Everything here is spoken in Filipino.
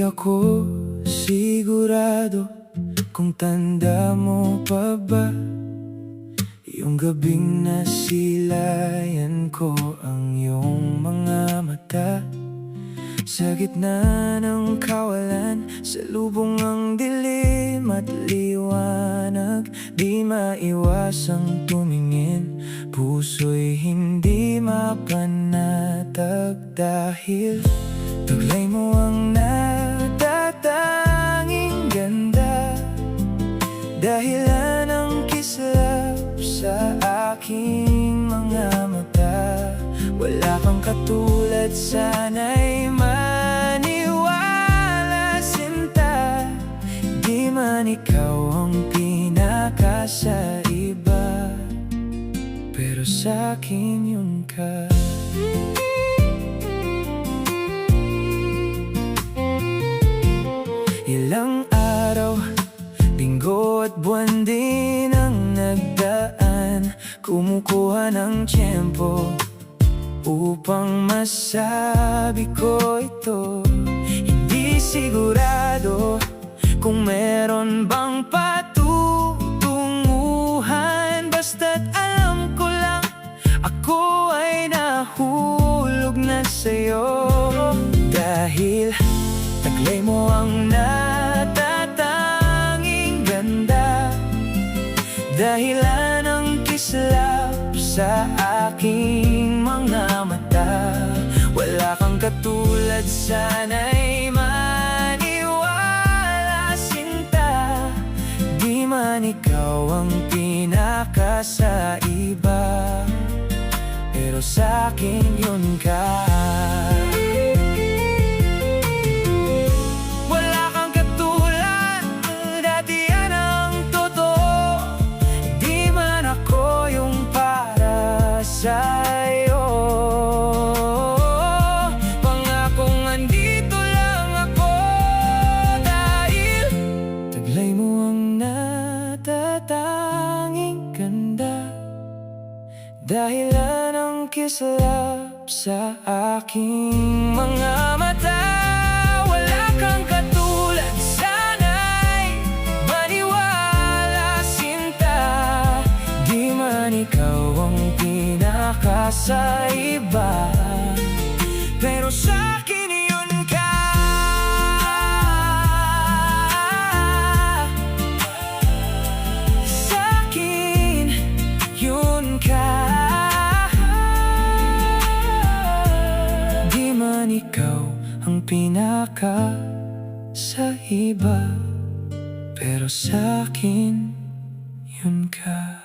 ako sigurado kung tanda mo pa ba yung gabing nasilayan ko ang iyong mga mata. Sa gitna ng kawalan, sa lubong ang dilim at liwanag, di maiwasang tumingin, puso'y hindi mapanatag. Dahil taglay mo ang natatanging ganda, dahilan ng kislap sa aking mga mata. Wala kang katulad, sana'y maniwala, sinta. Di man ikaw ang pinaka sa iba, pero sa'kin yun ka. Ilang araw, linggo at buwan din ang nagdaan, kumukuha ng tiyempo upang masabi ko ito. Hindi sigurado kung meron bang patutunguhan, basta't alam ko lang ako ay nahulog na sa'yo. Dahil taglay mo ang natatanging ganda, dahilan ng kislap sa aking mga mata. Wala kang katulad, sana'y maniwala, sinta. Di man ikaw ang pinaka sa iba, pero sa'kin yun ka. Sa'yo pangakong andito lang ako, dahil taglay mo ang natatanging ganda, dahilan ng kislap sa aking mga mata. Wala kang katulad, sana'y maniwala, sinta. Di man ikaw ang pinaka sa iba, pero sa'kin yun ka. Sa'kin yun ka. Di man ikaw ang pinaka sa iba, pero sa'kin yun ka.